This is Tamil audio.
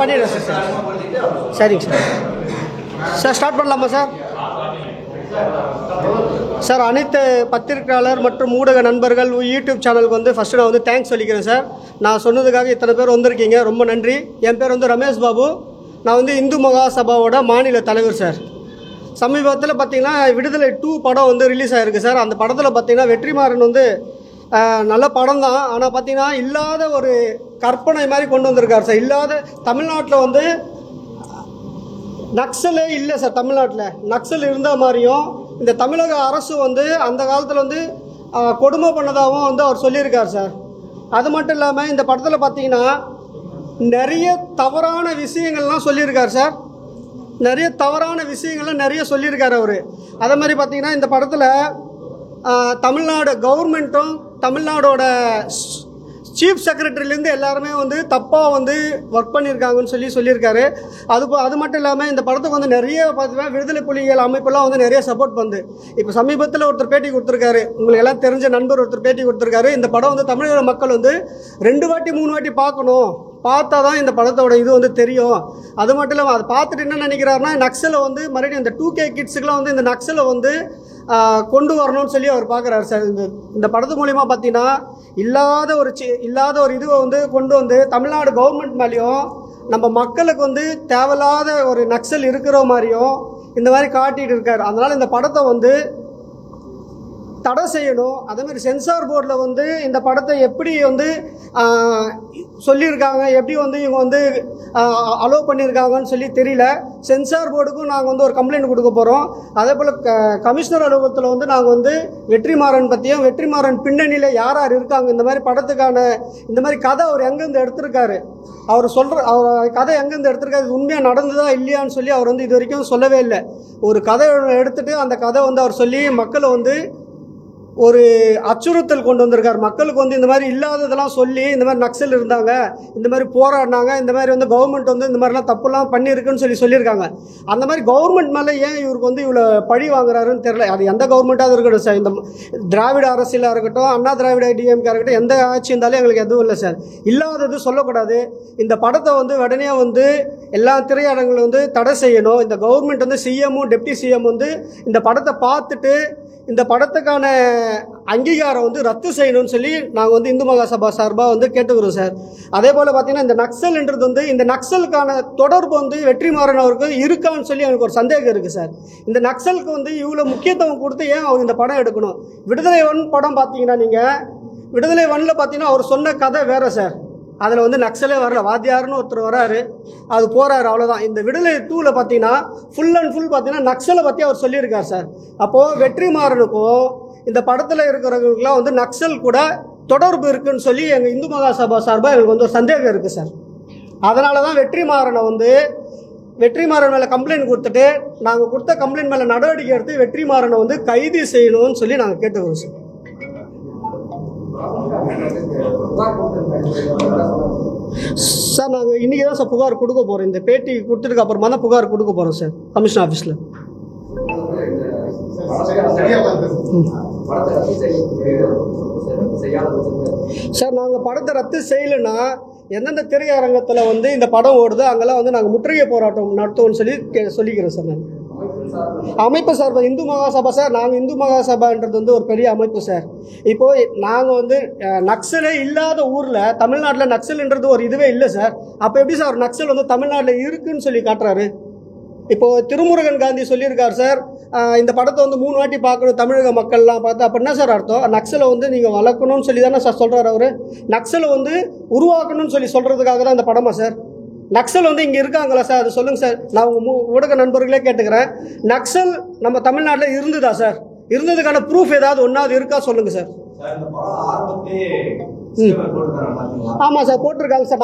பண்ணிடுறேன் சார். சரிங்க சார். சார் ஸ்டார்ட் பண்ணலாமா சார்? சார், அனைத்து பத்திரிகையாளர் மற்றும் ஊடக நண்பர்கள் யூடியூப் சேனலுக்கு வந்து ஃபஸ்ட்டு நான் வந்து தேங்க்ஸ் சொல்லிக்கிறேன் சார். நான் சொன்னதுக்காக இத்தனை பேர் வந்திருக்கீங்க, ரொம்ப நன்றி. என் பேர் வந்து ரமேஷ் பாபு. நான் வந்து இந்து மகாசபாவோட மாநில தலைவர் சார். சமீபத்தில் பார்த்திங்கன்னா விடுதலை 2 படம் வந்து ரிலீஸ் ஆகிருக்கு சார். அந்த படத்தில் பார்த்திங்கன்னா வெற்றிமாறன் வந்து நல்ல படம் தான். ஆனால் பார்த்திங்கன்னா இல்லாத ஒரு கற்பனை மாதிரி கொண்டு வந்திருக்கார் சார். இல்லாத தமிழ்நாட்டில் வந்து நக்சலே இல்லை சார். தமிழ்நாட்டில் நக்சல் இருந்த மாதிரியும் இந்த தமிழக அரசு வந்து அந்த காலத்தில் வந்து கொடுமை பண்ணதாகவும் வந்து அவர் சொல்லியிருக்கார் சார். அது மட்டும் இல்லாமல் இந்த படத்தில் பார்த்திங்கன்னா நிறைய தவறான விஷயங்கள்லாம் சொல்லியிருக்கார் சார். நிறைய தவறான விஷயங்கள்லாம் நிறைய சொல்லியிருக்கார் அவர். அதே மாதிரி பார்த்திங்கன்னா இந்த படத்தில் தமிழ்நாடு கவர்மெண்ட்டும் தமிழ்நாடோட சீஃப் செக்ரட்டரிலேருந்து எல்லாருமே வந்து தப்பாக வந்து ஒர்க் பண்ணியிருக்காங்கன்னு சொல்லியிருக்காரு. அது மட்டும் இல்லாமல் இந்த படத்துக்கு வந்து நிறைய பார்த்தீங்கன்னா விடுதலை புலிகள் அமைப்பெல்லாம் வந்து நிறைய சப்போர்ட் பண்ணுது. இப்போ சமீபத்தில் ஒருத்தர் பேட்டி கொடுத்துருக்காரு, உங்களுக்கு எல்லாம் தெரிஞ்ச நண்பர் ஒருத்தர் பேட்டி கொடுத்துருக்காரு. இந்த படம் வந்து தமிழக மக்கள் வந்து 2 வாட்டி 3 வாட்டி பார்க்கணும், பார்த்தா தான் இந்த படத்தோட இது வந்து தெரியும். அது மட்டும் இல்லாமல் அதை பார்த்துட்டு என்ன நினைக்கிறாருன்னா நக்சலை வந்து மறுபடியும் இந்த 2K கிட்ஸுக்கெலாம் வந்து இந்த நக்சலை வந்து கொண்டு வரணும்னு சொல்லி அவர் பார்க்குறாரு சார். இந்த படத்து மூலிமா பார்த்தீங்கன்னா இல்லாத ஒரு இதுவை வந்து கொண்டு வந்து தமிழ்நாடு கவர்மெண்ட் மேலேயும் நம்ம மக்களுக்கு வந்து தேவையில்லாத ஒரு நக்சல் இருக்கிற மாதிரியும் இந்த மாதிரி காட்டிகிட்டு இருக்கார். அதனால் இந்த படத்தை வந்து தடை செய்யணும். அதேமாதிரி சென்சார் போர்டில் வந்து இந்த படத்தை எப்படி வந்து சொல்லியிருக்காங்க, எப்படி வந்து இவங்க வந்து அலோவ் பண்ணியிருக்காங்கன்னு சொல்லி தெரியல. சென்சார் போர்டுக்கும் நாங்கள் வந்து ஒரு கம்ப்ளைண்ட் கொடுக்க போகிறோம். அதே போல் கமிஷனர் அலுவலகத்தில் வந்து நாங்கள் வந்து வெற்றிமாறன் பற்றியும் வெற்றிமாறன் பின்னணியில் யார் யார் இருக்காங்க, இந்த மாதிரி படத்துக்கான இந்த மாதிரி கதை அவர் எங்கேருந்து எடுத்திருக்காரு, அவர் கதை எங்கேருந்து எடுத்திருக்காரு, உண்மையாக நடந்ததா இல்லையான்னு சொல்லி அவர் வந்து இது வரைக்கும் சொல்லவே இல்லை. ஒரு கதை எடுத்துகிட்டு அந்த கதை வந்து அவர் சொல்லி மக்களை வந்து ஒரு அச்சுறுத்தல் கொண்டு வந்திருக்கார். மக்களுக்கு வந்து இந்த மாதிரி இல்லாததெல்லாம் சொல்லி இந்த மாதிரி நக்சல் இருந்தாங்க, இந்த மாதிரி போராடினாங்க, இந்த மாதிரி வந்து கவர்மெண்ட் வந்து இந்த மாதிரிலாம் தப்புலாம் பண்ணியிருக்குன்னு சொல்லியிருக்காங்க. அந்த மாதிரி கவர்மெண்ட் மேலே ஏன் இவருக்கு வந்து இவ்வளோ பழி வாங்குறாருன்னு தெரியல. அது எந்த கவர்மெண்ட்டாக இருக்கட்டும் சார், இந்த திராவிட அரசியலாக இருக்கட்டும், அண்ணா திராவிட டிஎம்கே இருக்கட்டும், எந்த ஆட்சி இருந்தாலும் எங்களுக்கு எதுவும் இல்லை சார். இல்லாதது சொல்லக்கூடாது. இந்த படத்தை வந்து உடனே வந்து எல்லா திரையரங்களும் வந்து தடை செய்யணும். இந்த கவர்மெண்ட் வந்து சிஎம்மும் டெப்டி சிஎம் வந்து இந்த படத்தை பார்த்துட்டு இந்த படத்துக்கான அங்கீகாரம் வந்து ரத்து செய்யணும்னு சொல்லி நாங்கள் வந்து இந்து மகாசபா சார்பாக வந்து கேட்டுக்கிறோம் சார். அதே போல் பார்த்தீங்கன்னா இந்த நக்சல்ன்றது வந்து இந்த நக்சலுக்கான தொடர்பு வந்து வெற்றிமாறன் அவருக்கு இருக்கான்னு சொல்லி எனக்கு ஒரு சந்தேகம் இருக்குது சார். இந்த நக்சலுக்கு வந்து இவ்வளோ முக்கியத்துவம் கொடுத்து ஏன் அவர் இந்த படம் எடுக்கணும்? விடுதலை 1 படம் பார்த்தீங்கன்னா நீங்கள் விடுதலை 1ல் பார்த்தீங்கன்னா அவர் சொன்ன கதை வேறு சார். அதில் வந்து நக்சலே வரல, வாத்தியார்னு ஒருத்தர் வராரு, அது போகிறாரு, அவ்வளோதான். இந்த விடுதலை 2ல் பார்த்தீங்கன்னா ஃபுல் அண்ட் ஃபுல் பார்த்தீங்கன்னா நக்சலை பற்றி அவர் சொல்லியிருக்கார் சார். அப்போது வெற்றிமாறனுக்கும் இந்த படத்தில் இருக்கிறவங்களுக்குலாம் வந்து நக்சல் கூட தொடர்பு இருக்குன்னு சொல்லி எங்கள் இந்து மகாசபா சார்பாக எங்களுக்கு வந்து ஒரு சந்தேகம் இருக்குது சார். அதனால தான் வெற்றிமாறன் மேலே கம்ப்ளைண்ட் கொடுத்துட்டு நாங்கள் கொடுத்த கம்ப்ளைண்ட் மேலே நடவடிக்கை எடுத்து வெற்றிமாறனை வந்து கைது செய்யணும்னு சொல்லி நாங்கள் கேட்டுக்கிறோம் சார். சார், நாங்கள் இன்றைக்கி தான் சார் புகார் கொடுக்க போகிறோம். இந்த பேட்டி கொடுத்ததுக்கு அப்புறமா தான் புகார் கொடுக்க போகிறோம் சார் கமிஷன் ஆஃபீஸில். சார், நாங்கள் படத்தை ரத்து செய்யலைன்னா எந்தெந்த திரையரங்கத்தில் வந்து இந்த படம் ஓடுதோ அங்கெல்லாம் வந்து நாங்கள் முற்றுகை போராட்டம் நடத்துவோம்னு சொல்லிக்கிறோம் சார். நான் அமைப்பு சார் இந்து மகாசபா சார். நாங்கள் இந்து மகாசபான்றது வந்து ஒரு பெரிய அமைப்பு சார். இப்போது நாங்கள் வந்து நக்சலே இல்லாத ஊரில் தமிழ்நாட்டில் நக்சல்ன்றது ஒரு இதுவே இல்லை சார். அப்போ எப்படி சார் ஒரு நக்சல் வந்து தமிழ்நாட்டில் இருக்குன்னு சொல்லி காட்டுறாரு? இப்போது திருமுருகன் காந்தி சொல்லியிருக்கார் சார், இந்த படத்தை வந்து 3 வாட்டி பார்க்கணும் தமிழக மக்கள்லாம் பார்த்து. அப்போ என்ன சார் அர்த்தம்? நக்சலை வந்து நீங்கள் வளர்க்கணும்னு சொல்லி தானே சார் சொல்கிறார் அவர். நக்சலை வந்து உருவாக்கணும்னு சொல்லி சொல்கிறதுக்காக தான் இந்த படமா சார்? நக்சல் வந்து இங்கே இருக்காங்களா சார்? அது சொல்லுங்கள் சார். நான் உங்கள் ஊடக நண்பர்களே கேட்டுக்கிறேன், நக்சல் நம்ம தமிழ்நாட்டில் இருந்ததா சார்? இருந்ததுக்கான ப்ரூஃப் ஏதாவது ஒன்றாவது இருக்கா சொல்லுங்கள் சார். ஆமாம் சார், போட்டிருக்காங்க சார்.